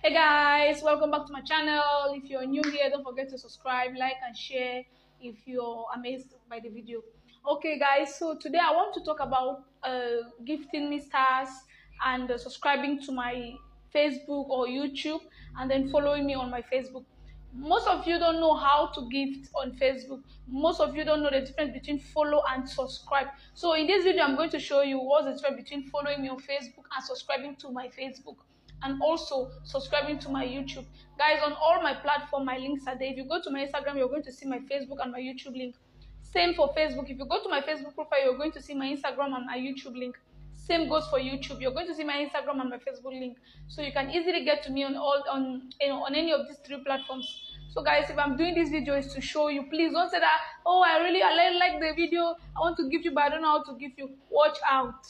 Hey guys, welcome back to my channel. If you're new here, don't forget to subscribe, like and share if you're amazed by the video. Okay guys, so today I want to talk about gifting me stars and subscribing to my Facebook or YouTube and then following me on my Facebook. Most of you don't know how to gift on Facebook. Most of you don't know the difference between follow and subscribe. So in this video, I'm going to show you what's the difference between following me on Facebook and subscribing to my Facebook, and also subscribing to my YouTube. Guys, on all my platform, my links are there. If you go to my Instagram, you're going to see my Facebook and my YouTube link. Same for Facebook. If you go to my Facebook profile, you're going to see my Instagram and my YouTube link. Same goes for YouTube. You're going to see my Instagram and my Facebook link. So you can easily get to me on any of these three platforms. So guys, if I'm doing this video is to show you, please don't say that, oh, I like the video, I want to give you, but I don't know how to give you. Watch out.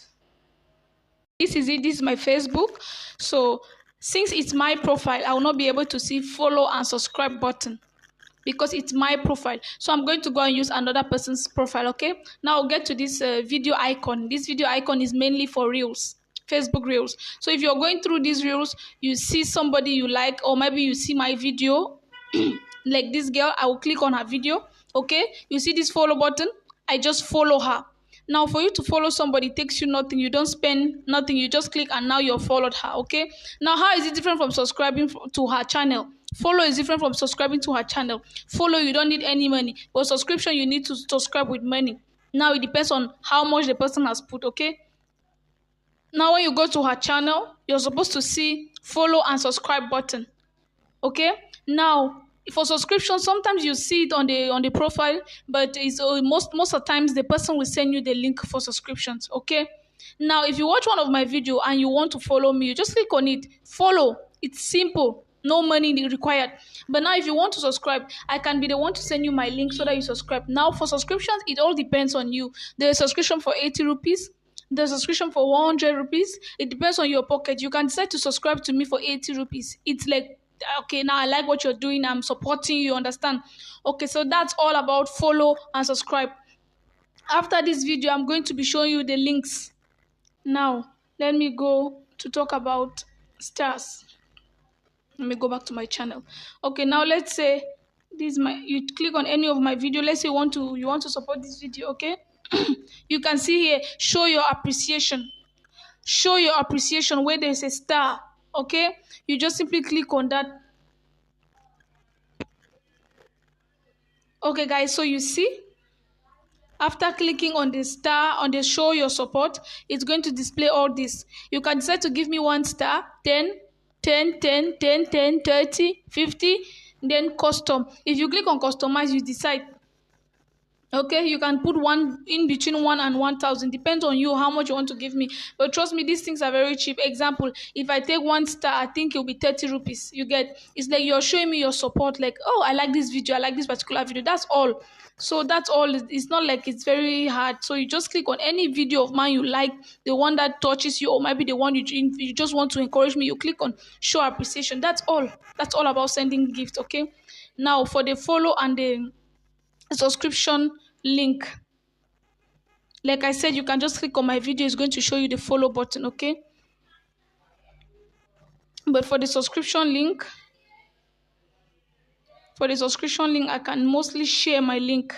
This is it. This is my Facebook. So since it's my profile, I will not be able to see follow and subscribe button because it's my profile. So I'm going to go and use another person's profile. Okay, now I'll get to this video icon. This video icon is mainly for reels, Facebook reels. So if you're going through these reels, you see somebody you like, or maybe you see my video like this girl, I will click on her video. Okay, you see this follow button, I just follow her. Now for you to follow somebody, it takes you nothing. You don't spend nothing. You just click and now you're followed her. Okay, now how is it different from subscribing to her channel? Follow is different from subscribing to her channel. Follow, you don't need any money, but subscription, you need to subscribe with money. Now it depends on how much the person has put. Okay, now when you go to her channel, you're supposed to see follow and subscribe button. Okay, now for subscription, sometimes you see it on the profile, but it's most of the times the person will send you the link for subscriptions. Okay, now if you watch one of my video and you want to follow me, you just click on it, follow. It's simple, no money required. But now if you want to subscribe, I can be the one to send you my link so that you subscribe. Now for subscriptions, it all depends on you. There's subscription for 80 rupees, the subscription for 100 rupees. It depends on your pocket. You can decide to subscribe to me for 80 rupees. It's like, okay, now I like what you're doing, I'm supporting you, understand? Okay, so that's all about follow and subscribe. After this video, I'm going to be showing you the links. Now let me go to talk about stars. Let me go back to my channel. Okay, now let's say this you click on any of my video. Let's say you want to support this video. Okay, you can see here, show your appreciation. Show your appreciation where there's a star. Okay, you just simply click on that. Okay guys, so you see, after clicking on the star on the show your support, it's going to display all this. You can decide to give me 1 star, 10, 10, 10, 10, 10, 30, 50, then custom. If you click on customize, you decide. Okay, you can put one in between 1 and 1,000. Depends on you how much you want to give me. But trust me, these things are very cheap. Example, if I take 1 star, I think it'll be 30 rupees. You get, it's like you're showing me your support. Like, oh, I like this video, I like this particular video. That's all. So that's all. It's not like it's very hard. So you just click on any video of mine you like, the one that touches you, or maybe the one you just want to encourage me. You click on show appreciation. That's all. That's all about sending gifts. Okay. Now for the follow and the subscription link, like I said, you can just click on my video. It's going to show you the follow button. Okay, but for the subscription link, I can mostly share my link.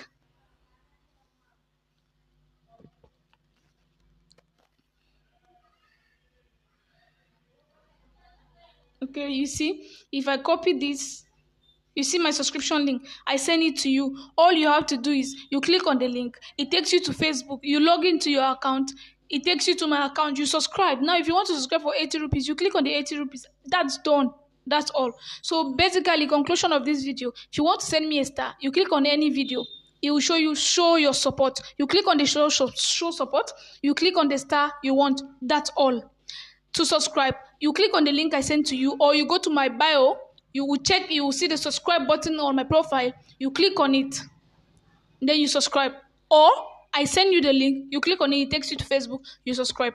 Okay, you see, if I copy this, you see my subscription link, I send it to you. All you have to do is you click on the link, it takes you to Facebook, you log into your account, it takes you to my account, you subscribe. Now if you want to subscribe for 80 rupees, you click on the 80 rupees. That's done. That's all. So basically, conclusion of this video, if you want to send me a star, you click on any video, it will show you show your support. You click on the show support, you click on the star you want. That's all. To subscribe, you click on the link I sent to you, or you go to my bio, you will see the subscribe button on my profile, you click on it, then you subscribe. Or I send you the link, you click on it, it takes you to Facebook, you subscribe.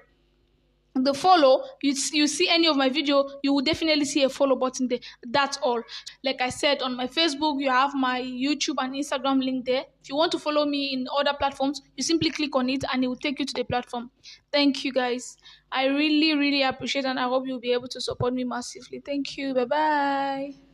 the follow, you see any of my video, you will definitely see a follow button there. That's all. Like I said, on my Facebook, you have my YouTube and Instagram link there. If you want to follow me in other platforms, you simply click on it and it will take you to the platform. Thank you guys. I really appreciate, and I hope you'll be able to support me massively. Thank you. Bye bye.